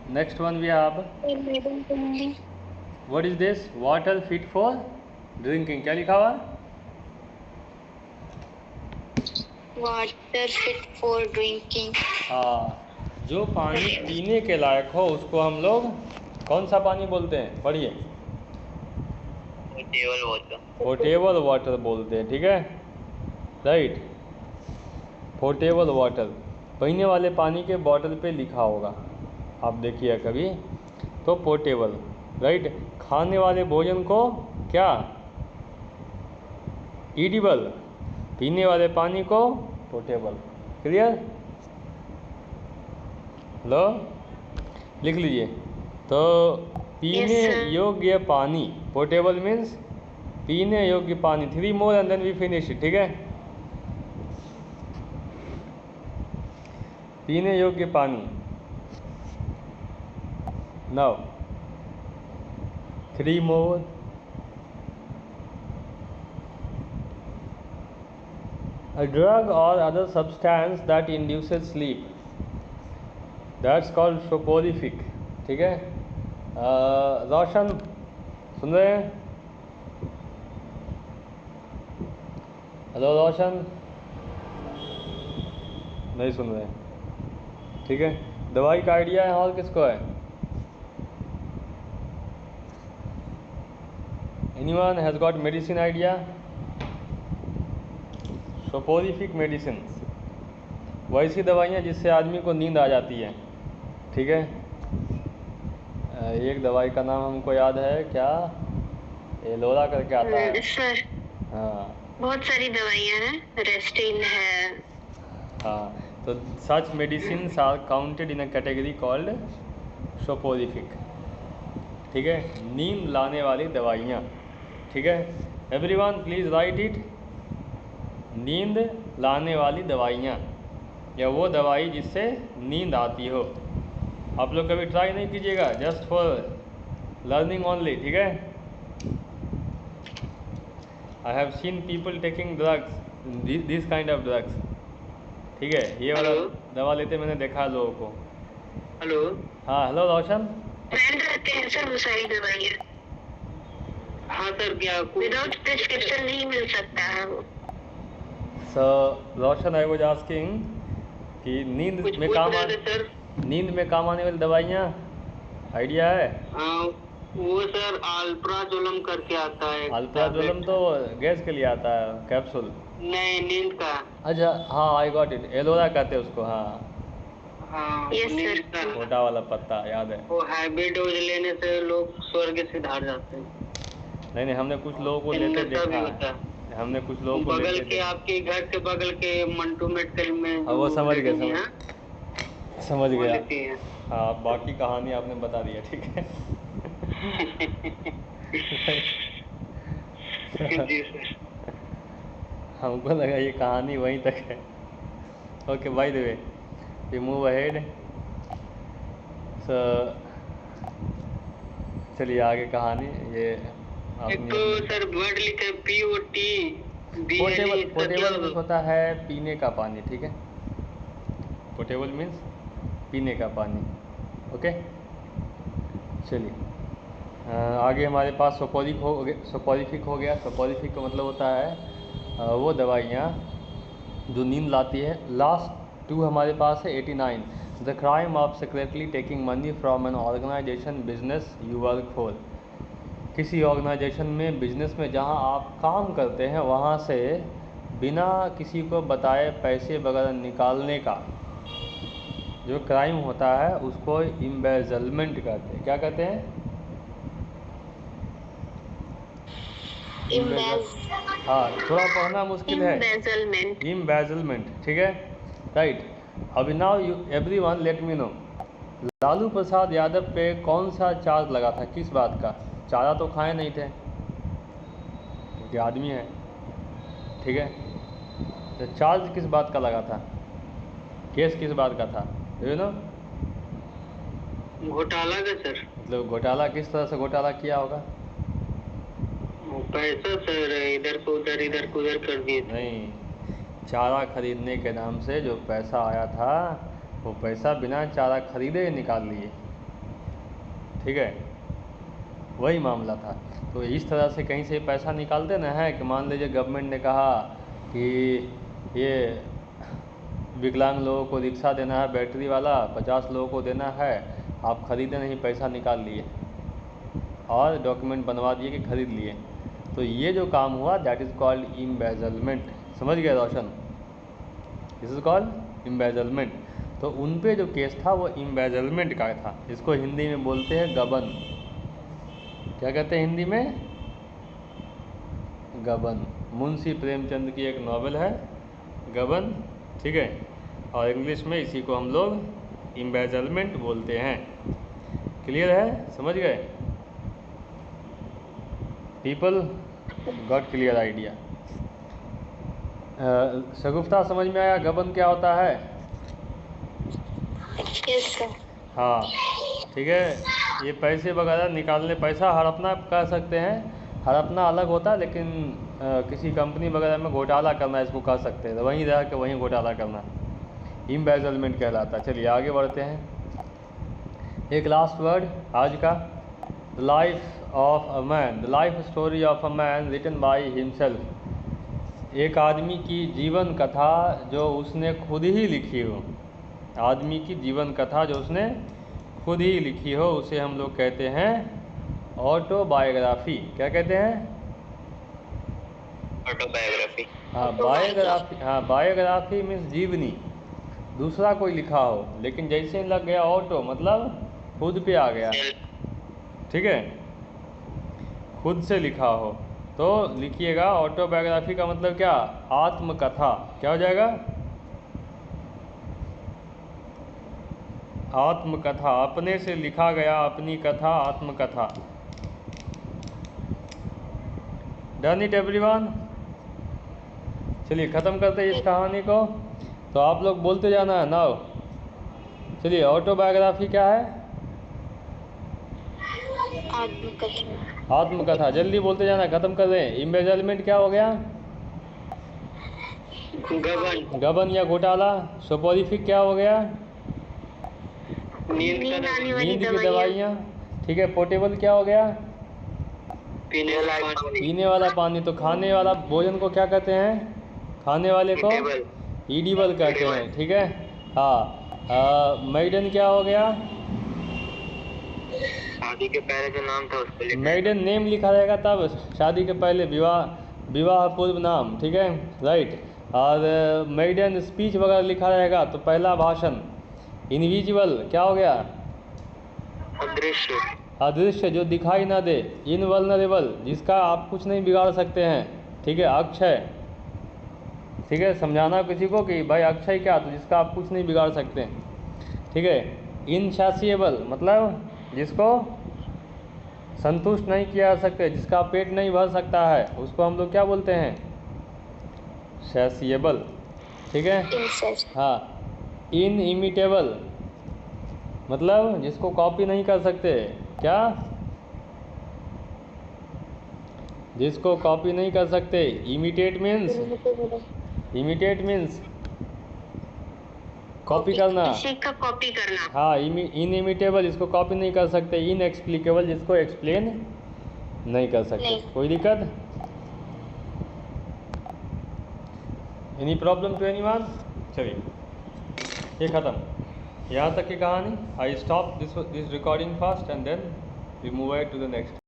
Next one we have, what is this? Water fit for drinking. क्या लिखा हुआ? Water fit for drinking. जो पानी पीने के लायक हो उसको हम लोग कौन सा पानी बोलते हैं? पढ़िए। Portable water. पोर्टेबल वाटर बोलते हैं, ठीक है, राइट। पोर्टेबल वाटर, पीने वाले पानी के बॉटल पे लिखा होगा, आप देखिए कभी तो पोर्टेबल, राइट। खाने वाले भोजन को क्या? ईडिबल। पीने वाले पानी को पोर्टेबल। क्लियर? लो लिख लीजिए। तो पीने योग्य पानी, पोर्टेबल मीन्स पीने योग्य पानी। 3 more and then we finish, ठीक है। पीने योग्य पानी। Now 3 more। A drug or other substance that induces sleep, that's called soporific, ठीक है। रोशन सुन रहे हैं? हेलो रोशन, नहीं सुन रहे हैं, ठीक है। दवाई का आइडिया है और किसको है? Anyone has got medicine idea? Soporific medicine वैसी दवाइयाँ जिससे आदमी को नींद आ जाती है, ठीक है। एक दवाई का नाम हमको याद है, क्या एलोरा करके आता है सर। हाँ, बहुत सारी दवाइयाँ हैं, रेस्टिन है। हाँ, तो such medicine are counted in a category called soporific, ठीक है, नींद लाने वाली दवाइयाँ, ठीक है। Everyone please write it. नींद लाने वाली दवाइयाँ या वो दवाई जिससे नींद आती हो। आप लोग कभी ट्राई नहीं कीजिएगा, जस्ट फॉर लर्निंग ओनली, ठीक है। I have seen people taking drugs, this kind of drugs, ठीक है। ये वाला दवा लेते मैंने देखा लोगों को। हेलो। हाँ हेलो रोशन। रहते हैं सर वो सारी दवाइयाँ। हाँ सर, क्या विदाउट प्रिस्क्रिप्शन नहीं मिल सकता है वो। रोशन आई वाज आस्किंग कि नींद में काम आने वाली दवाइयाँ आइडिया है? वो सर अल्प्राजोलम करके आता है। अल्प्राजोलम तो गैस के लिए आता है, कैप्सूल। नहीं, नींद का। अच्छा हाँ, आई गॉट इट, एलोरा कहते हैं उसको। हाँ हाँ, नींद का छोटा वाला पत्ता याद है। वो हैवी डोज लेने से लोग स्वर्ग से धार जाते हैं। नहीं हमने कुछ लोगों को लेते देखा है, हमने कुछ लोगों को बगल लेते के आपके घर के बगल के मंटू मेडिकल में। वो समझ गया, समझ गया। गया। हाँ, बाकी कहानी आपने बता दिया, ठीक है। जी सर। हमको लगा ये कहानी वहीं तक है। Okay, by the way we move ahead. चलिए आगे कहानी। ये तो सर वर्ड लिखे POT। पोर्टेबल होता है पीने का पानी, ठीक है। पोर्टेबल मीन्स पीने का पानी, ओके। चलिए आगे हमारे पास सोपोरिफिक हो गया। सोपोरिफिक का मतलब होता है वो दवाइयाँ जो नींद लाती है। लास्ट 2 हमारे पास है 89, the crime of secretly taking money from an organisation business you work for. किसी ऑर्गेनाइजेशन में, बिजनेस में जहाँ आप काम करते हैं, वहाँ से बिना किसी को बताए पैसे वगैरह निकालने का जो क्राइम होता है उसको इम्बेजलमेंट कहते हैं। क्या कहते हैं? हाँ, थोड़ा पढ़ना मुश्किल है। इम्बेजलमेंट, ठीक है, राइट। अभी now you everyone let me know, Lalu Prasad Yadav पे कौन सा चार्ज लगा था? किस बात का? चारा तो खाए नहीं थे क्योंकि आदमी है, ठीक है। तो चार्ज किस बात का लगा था? केस किस बात का था? यू नो, घोटाला का सर। मतलब घोटाला किस तरह से घोटाला किया होगा? पैसा सर इधर को उधर कर दिए। नहीं, चारा खरीदने के नाम से जो पैसा आया था वो पैसा बिना चारा खरीदे निकाल लिए, ठीक है, वही मामला था। तो इस तरह से कहीं से पैसा निकालते ना है कि मान लीजिए गवर्नमेंट ने कहा कि ये विकलांग लोगों को रिक्शा देना है बैटरी वाला, 50 लोगों को देना है, आप खरीदे नहीं, पैसा निकाल लिए और डॉक्यूमेंट बनवा दिए कि खरीद लिए। तो ये जो काम हुआ दैट इज़ कॉल्ड इम्बेजलमेंट। समझ गए Roshan? This is called embezzlement. तो उन पे जो केस था वो इम्बेजलमेंट का था। इसको हिंदी में बोलते हैं गबन। क्या कहते हैं हिंदी में? गबन। मुंशी प्रेमचंद की एक नॉवेल है गबन, ठीक है, और इंग्लिश में इसी को हम लोग इम्बेजलमेंट बोलते हैं। क्लियर है? समझ गए? People got clear idea? Shagufta समझ में आया गबन क्या होता है? Yes sir. हाँ, ठीक है। ये पैसे वगैरह निकालने, पैसा हड़पना कह सकते हैं, हड़पना अलग होता है, लेकिन किसी कंपनी वगैरह में घोटाला करना इसको कह सकते हैं, तो वहीं रह के वहीं घोटाला करना इम्बेजलमेंट कहलाता है। चलिए आगे बढ़ते हैं। एक लास्ट वर्ड आज का, life of a man, the life story of a man written by himself. एक आदमी की जीवन कथा जो उसने खुद ही लिखी हो, आदमी की जीवन कथा जो उसने खुद ही लिखी हो, उसे हम लोग कहते हैं ऑटोबायोग्राफी। क्या कहते हैं? ऑटोबायोग्राफी। हाँ, बायोग्राफी। हाँ, बायोग्राफी मीन्स जीवनी, दूसरा कोई लिखा हो, लेकिन जैसे लग गया ऑटो मतलब खुद पे आ गया, ठीक है, खुद से लिखा हो, तो लिखिएगा ऑटोबायोग्राफी का मतलब क्या? आत्मकथा। क्या हो जाएगा? आत्मकथा, अपने से लिखा गया अपनी कथा, आत्मकथा। Done it everyone? चलिए ख़त्म करते हैं इस कहानी को। तो आप लोग बोलते जाना है नाउ। चलिए, ऑटोबायोग्राफी क्या है? आत्मकथा। आत्मकथा। जल्दी बोलते जाना, ख़त्म कर दें। इम्बेजलमेंट क्या हो गया? गबन। गबन या घोटाला। सोपोरिफिक क्या हो गया? नींद नींद की दवाइयाँ, ठीक है। पोर्टेबल क्या हो गया? पीने वाला पानी। तो खाने वाला भोजन को क्या कहते हैं? खाने वाले को ईडिबल कहते हैं, ठीक है। हाँ, मेडन क्या हो गया? शादी के पहले जो नाम था उसको मेडन नेम लिखा रहेगा तब, शादी के पहले विवाह पूर्व नाम, ठीक है, राइट। और मेडन स्पीच वगैरह लिखा रहेगा तो पहला भाषण। इनविजिबल क्या हो गया? अदृश्य। अदृश्य, जो दिखाई ना दे। इनवल्नरेबल, जिसका आप कुछ नहीं बिगाड़ सकते हैं, ठीक है। अक्षय, ठीक है, समझाना किसी को कि भाई अक्षय क्या, तो जिसका आप कुछ नहीं बिगाड़ सकते, ठीक है। इनसैसिएबल मतलब जिसको संतुष्ट नहीं किया जा सकते, जिसका पेट नहीं भर सकता है, उसको हम लोग क्या बोलते हैं? सैसिएबल, ठीक है। हाँ, इनइमिटेबल मतलब जिसको कॉपी नहीं कर सकते। क्या? जिसको कॉपी नहीं कर सकते। इमिटेट मीन्स कॉपी करना, किसी का कॉपी करना। हाँ। इनइमिटेबल जिसको कॉपी नहीं कर सकते। इनएक्सप्लिकेबल जिसको एक्सप्लेन नहीं कर सकते। कोई दिक्कत? Any problem to anyone? चलिए ये ख़त्म, यहाँ तक की कहानी। I stop this recording first and then we move to the next.